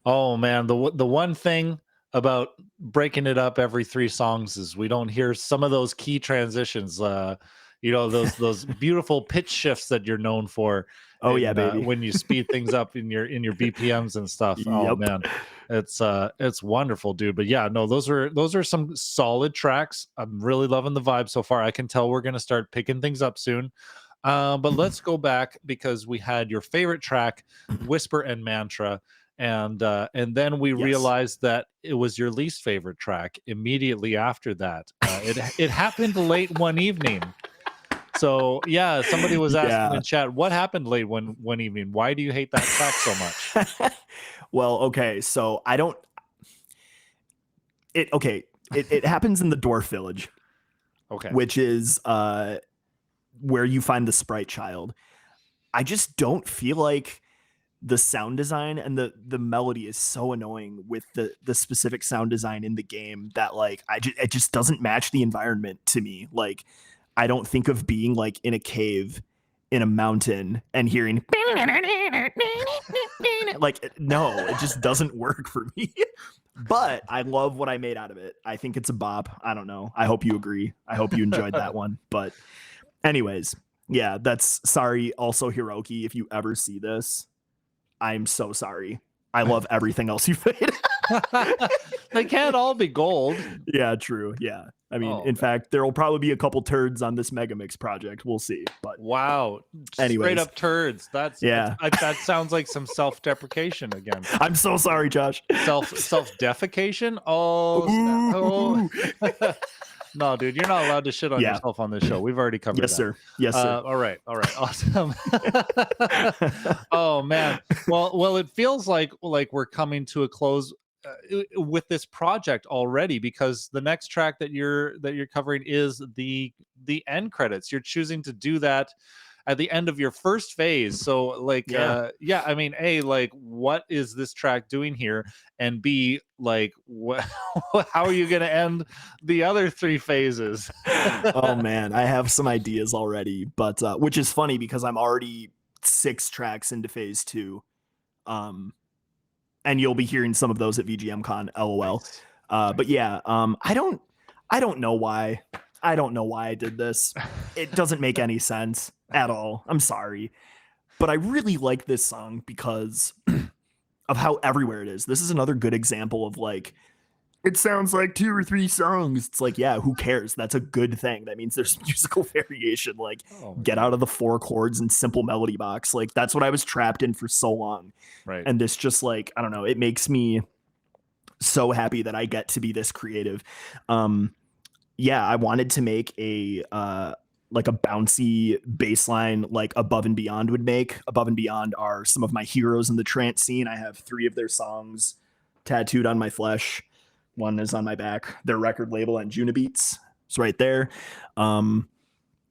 A: Oh man, the one thing about breaking it up every 3 songs is we don't hear some of those key transitions, those beautiful pitch shifts that you're known for
B: Oh yeah, baby.
A: when you speed things up in your BPMs and stuff. Oh
B: Yep.
A: man, it's wonderful, dude. But yeah, no, those are some solid tracks. I'm really loving the vibe so far. I can tell we're gonna start picking things up soon. But let's go back because we had your favorite track, Whisper and Mantra, and then we
B: Yes.
A: realized that it was your least favorite track immediately after that. It happened late one evening. So yeah, somebody was asking
B: Yeah.
A: in chat, what happened late one evening? Why do you hate that track so much?
B: Well, okay, so I don't it okay, it happens in the Dwarf Village,
A: Okay.
B: which is where you find the sprite child. I just don't feel like the sound design and the melody is so annoying with the specific sound design in the game that like it just doesn't match the environment to me. Like I don't think of being like in a cave in a mountain and hearing like no, it just doesn't work for me. But I love what I made out of it. I think it's a bop. I don't know. I hope you agree. I hope you enjoyed that one. But anyways, yeah, that's sorry also Hiroki if you ever see this. I'm so sorry. I love everything else you made.
A: They can't all be gold.
B: Yeah, true. Yeah. I mean,
A: Oh
B: in
A: man.
B: fact, there will probably be a couple turds on this Megamix project. We'll see. But
A: Wow. Straight
B: anyways,
A: up turds.
B: yeah.
A: That sounds like some self-deprecation again.
B: I'm so sorry, Josh.
A: Self-defecation? Oh, snap. Oh.
B: Ooh.
A: No, dude, you're not allowed to shit on
B: Yeah.
A: yourself on this show. We've already covered
B: Yes,
A: that.
B: sir. Yes, sir.
A: All right, awesome. Oh man, well, it feels like we're coming to a close with this project already because the next track that you're covering is the end credits. You're choosing to do that at the end of your first phase. So like
B: Yeah.
A: yeah, I mean, A, like what is this track doing here? And B, like what how are you gonna end the other 3 phases?
B: Oh man, I have some ideas already, but which is funny because I'm already 6 tracks into phase 2. And you'll be hearing some of those at VGM Con, LOL.
A: Nice.
B: But yeah, I don't know why. I don't know why I did this. It doesn't make any sense at all. I'm sorry. But I really like this song because of how everywhere it is. This is another good example of like it sounds like 2 or 3 songs. It's like, yeah, who cares? That's a good thing. That means there's musical variation. Like,
A: Oh my
B: get
A: god.
B: out of the 4 chords and simple melody box. Like, that's what I was trapped in for so long.
A: Right.
B: And this just like, I don't know, it makes me so happy that I get to be this creative. Yeah, I wanted to make a like a bouncy bass line like Above and Beyond would make. Above and Beyond are some of my heroes in the trance scene. I have 3 of their songs tattooed on my flesh. One is on my back. Their record label and Beats. It's right there.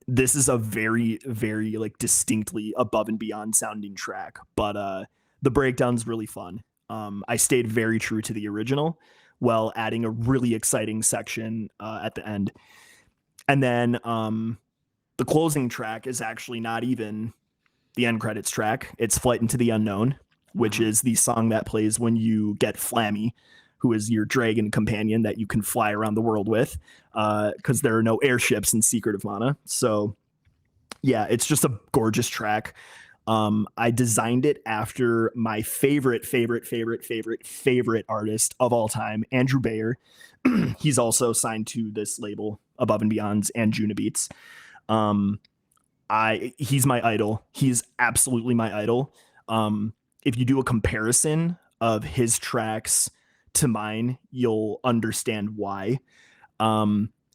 B: This is a very, very like distinctly Above and Beyond sounding track, but the breakdown's really fun. I stayed very true to the original while adding a really exciting section at the end. And then the closing track is actually not even the end credits track. It's Flight into the Unknown, which is the song that plays when you get Flammy, who is your dragon companion that you can fly around the world with, because there are no airships in Secret of Mana. So yeah, it's just a gorgeous track. I designed it after my favorite artist of all time, Andrew Bayer. He's also signed to this label, Above and Beyond's and Juno Beats. He's my idol. He's absolutely my idol. If you do a comparison of his tracks to mine, you'll understand why.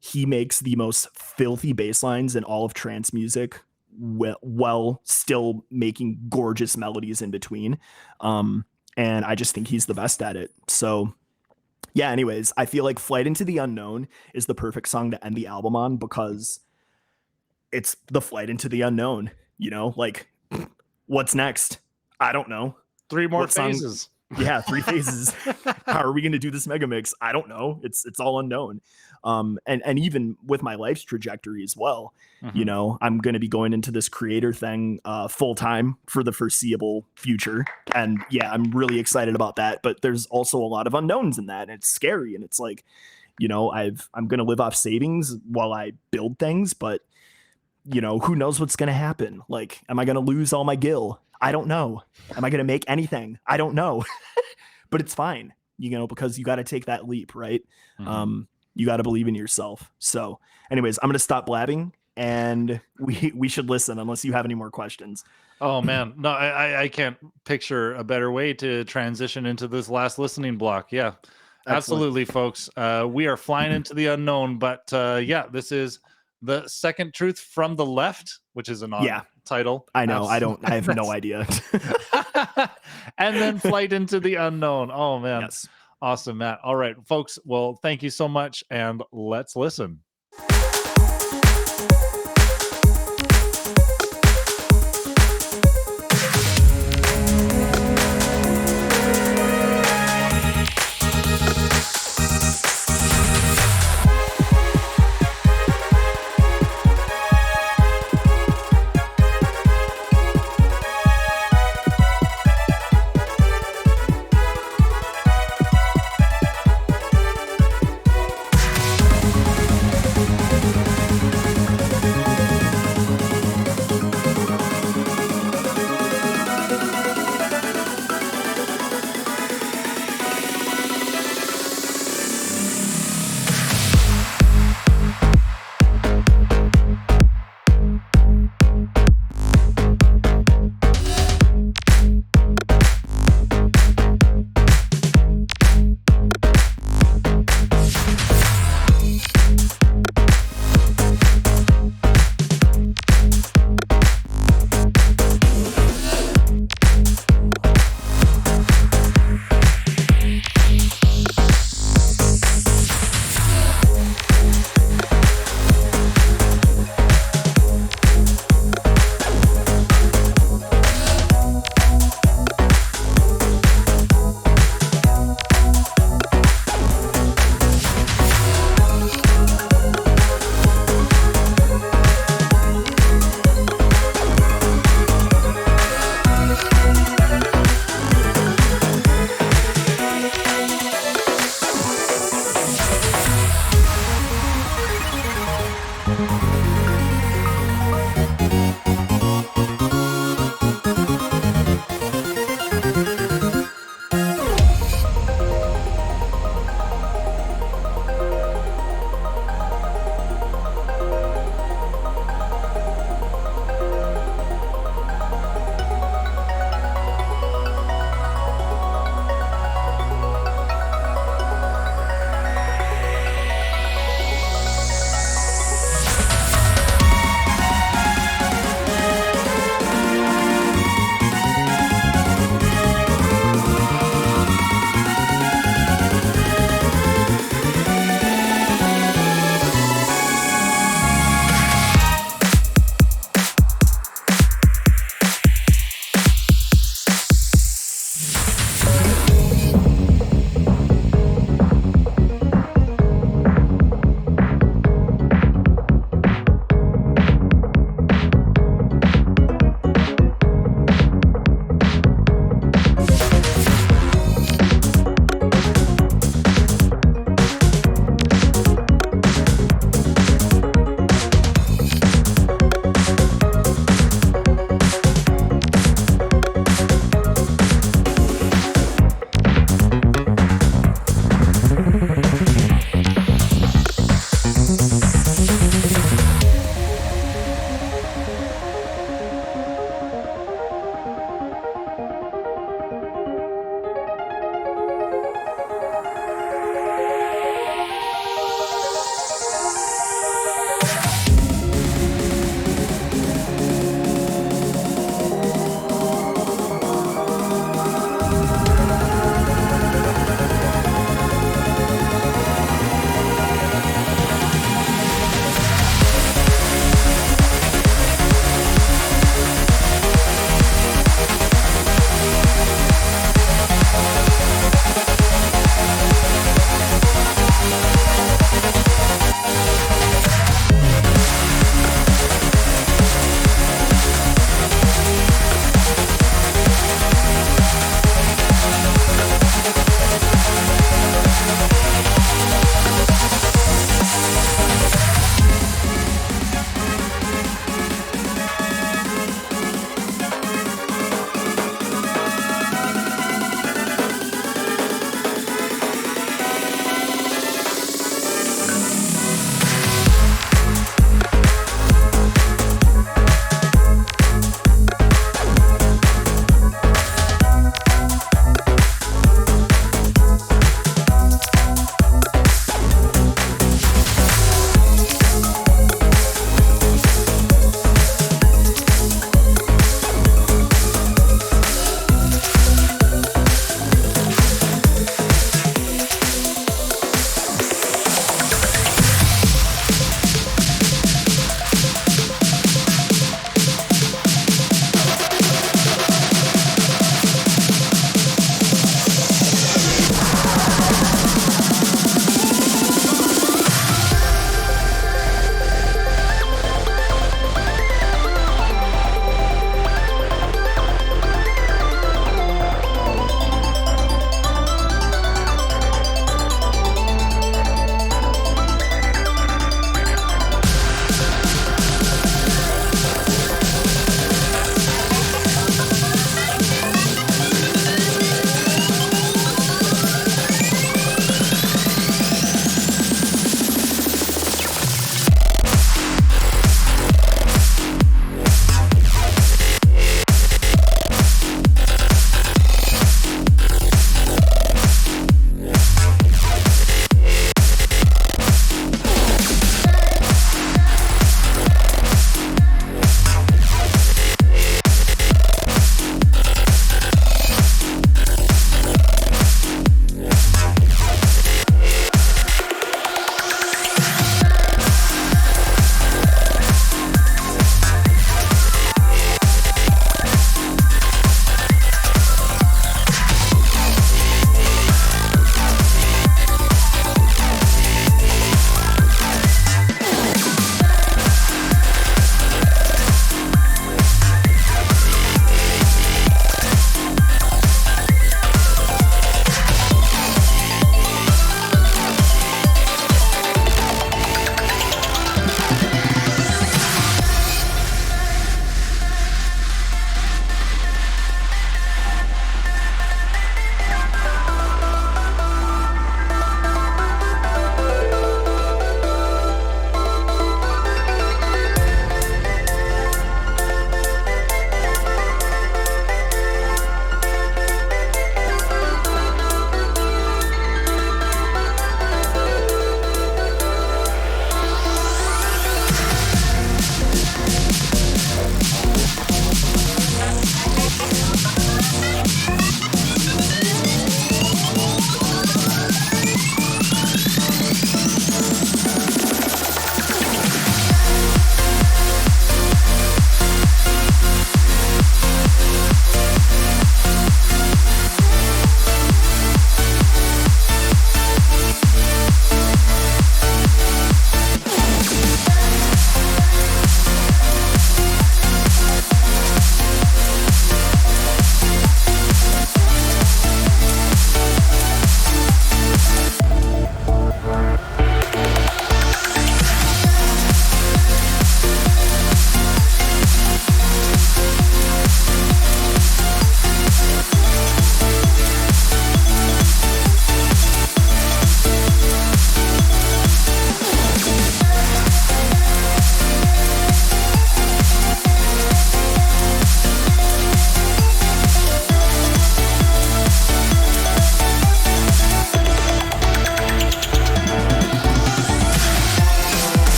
B: He makes the most filthy bass lines in all of trance music while still making gorgeous melodies in between. And I just think he's the best at it. So yeah, anyways, I feel like Flight into the Unknown is the perfect song to end the album on because it's the flight into the unknown, you know, like what's next? I don't know.
A: 3 more
B: What song?
A: phases.
B: Yeah, 3 phases. How are we going to do this mega mix? I don't know. It's all unknown. And even with my life's trajectory as well, you
A: Mhm.
B: know, I'm going to be going into this creator thing full time for the foreseeable future. And yeah, I'm really excited about that. But there's also a lot of unknowns in that. And it's scary. And it's like, you know, I'm going to live off savings while I build things, but you know, who knows what's going to happen? Like, am I going to lose all my gil? I don't know. Am I going to make anything? I don't know. But it's fine, you know, because you got to take that leap, right?
A: Mhm.
B: You got to believe in yourself. So, anyways, I'm going to stop blabbing, and we should listen unless you have any more questions.
A: Oh man, no, I can't picture a better way to transition into this last listening block. Yeah,
B: Excellent.
A: absolutely, folks. We are flying into the unknown, but yeah, this is the second truth from the left, which is an odd
B: Yeah,
A: title.
B: I know. I have no idea.
A: And then flight into the unknown. Oh man,
B: Yes.
A: awesome, Matt. All right, folks. Well, thank you so much, and let's listen.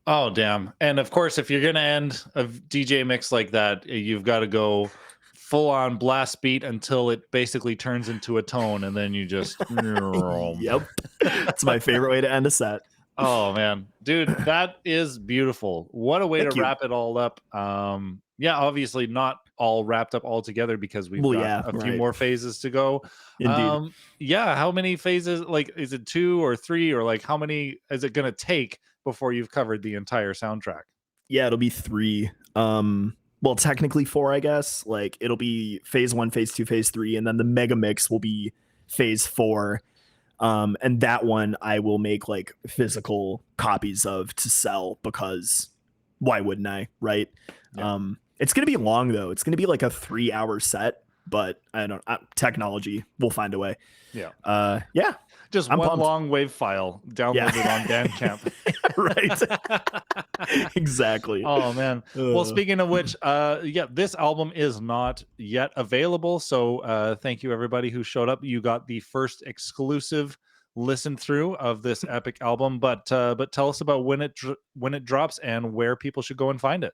A: Oh, damn. And of course, if you're going to end a DJ mix like that, you've got to go full on blast beat until it basically turns into a tone. And then you just.
B: Yep. It's my favorite way to end a set.
A: Oh man, dude, that is beautiful. What a way to
B: Thank you.
A: wrap it all up. Yeah, obviously not all wrapped up all together because we've
B: Well,
A: got
B: yeah,
A: a few
B: right.
A: more phases to go.
B: Indeed.
A: Yeah, how many phases? Like, is it 2 or 3, or like how many is it gonna take before you've covered the entire soundtrack?
B: Yeah, it'll be 3. Well, technically 4, I guess. Like it'll be phase 1, phase 2, phase 3, and then the mega mix will be phase 4. And that one I will make like physical copies of to sell, because why wouldn't I? Right.
A: Yeah.
B: It's going to be long though. It's going to be like a 3-hour set, but I don't, technology will find a way.
A: Yeah.
B: Yeah.
A: Just
B: I'm
A: one
B: pumped.
A: long wave file downloaded on Bandcamp.
B: Right. Exactly.
A: Oh man. Well, speaking of which, yeah, this album is not yet available. So thank you everybody who showed up. You got the first exclusive listen through of this epic album. But tell us about when it drops and where people should go and find it.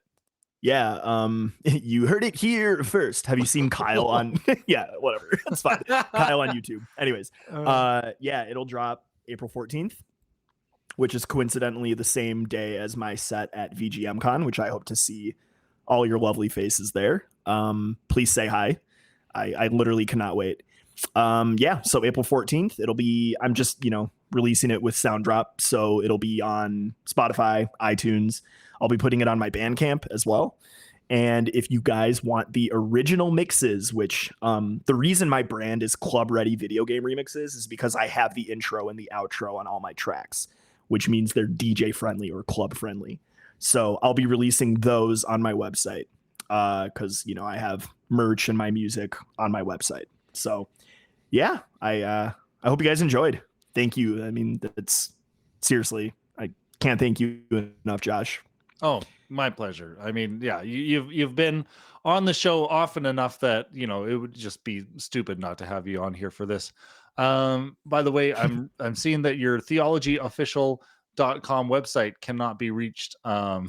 B: Yeah, you heard it here first. Have you seen Kyle on yeah, whatever. It's fine. Kyle on YouTube. Anyways, yeah, it'll drop April 14th, which is coincidentally the same day as my set at VGMCon, which I hope to see all your lovely faces there. Please say hi. I literally cannot wait. Yeah, so April 14th, it'll be, I'm just, releasing it with Sounddrop, so it'll be on Spotify, iTunes. I'll be putting it on my Bandcamp as well. And if you guys want the original mixes, which the reason my brand is Club Ready Video Game Remixes is because I have the intro and the outro on all my tracks, which means they're DJ friendly or club friendly. So I'll be releasing those on my website because, I have merch and my music on my website. So yeah, I hope you guys enjoyed. Thank you. I mean, it's seriously, I can't thank you enough, Josh.
A: Oh, my pleasure. I mean, yeah, you've been on the show often enough that it would just be stupid not to have you on here for this. By the way, I'm seeing that your theologyofficial.com website cannot be reached.
B: Oh,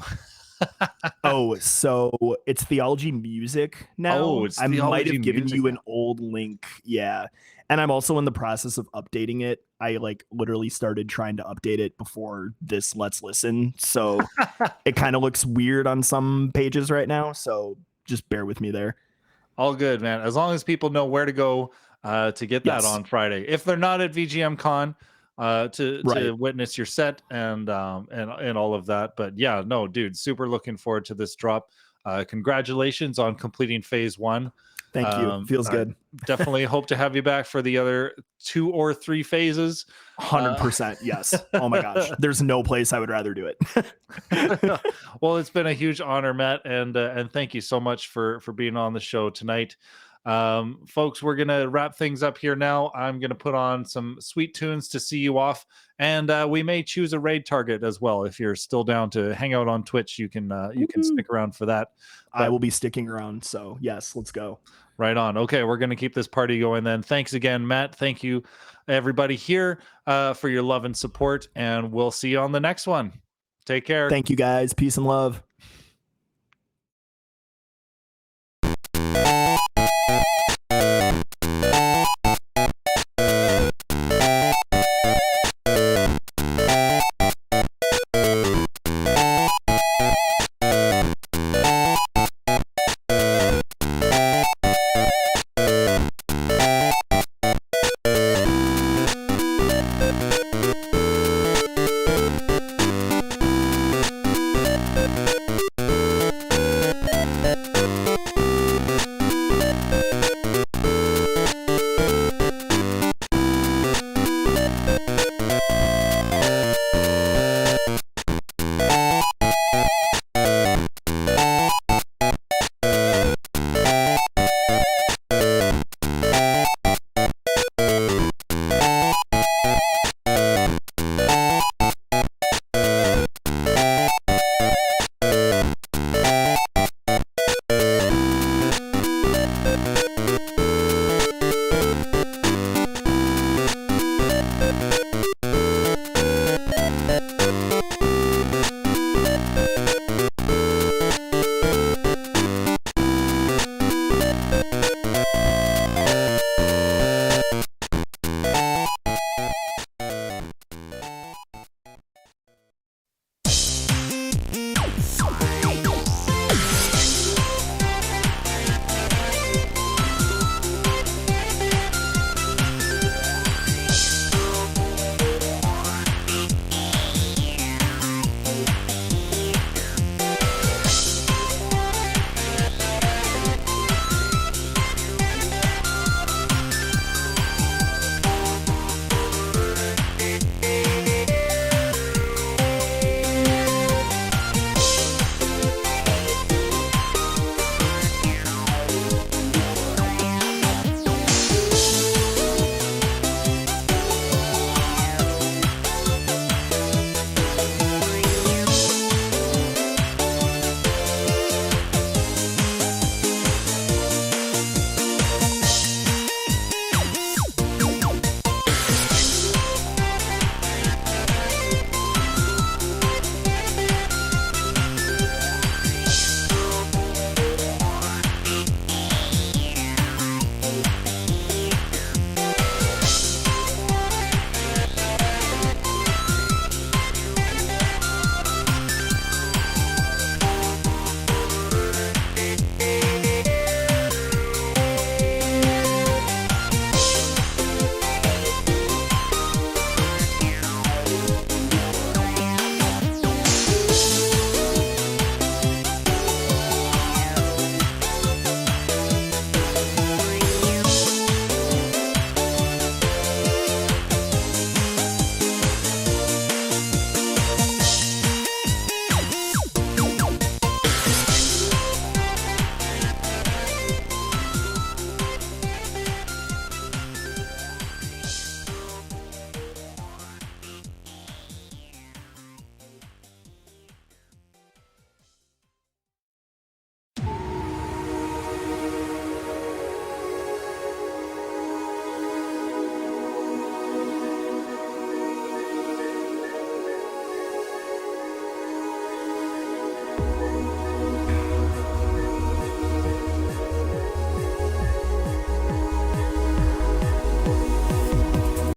B: so it's Theology Music now.
A: Oh, it's
B: I might
A: Theology
B: have given
A: Music
B: you an
A: now.
B: old link. Yeah. And I'm also in the process of updating it. I literally started trying to update it before this Let's Listen. So it kind of looks weird on some pages right now. So just bear with me there.
A: All good, man. As long as people know where to go to get that
B: Yes.
A: on Friday. If they're not at VGM Con, to
B: Right.
A: witness your set and all of that. But yeah, no, dude, super looking forward to this drop. Congratulations on completing phase 1.
B: Thank you. Feels good.
A: Definitely hope to have you back for the other 2 or 3 phases.
B: 100%. Yes. Oh my gosh. There's no place I would rather do it.
A: Well, it's been a huge honor, Matt, and thank you so much for being on the show tonight. Folks, we're gonna wrap things up here now. I'm gonna put on some sweet tunes to see you off, and we may choose a raid target as well. If you're still down to hang out on Twitch, you can stick around for that.
B: I will be sticking around, so yes, let's go.
A: Right on. Okay, we're gonna keep this party going then. Thanks again, Matt. Thank you everybody here for your love and support, and we'll see you on the next one. Take care.
B: Thank you guys. Peace and love.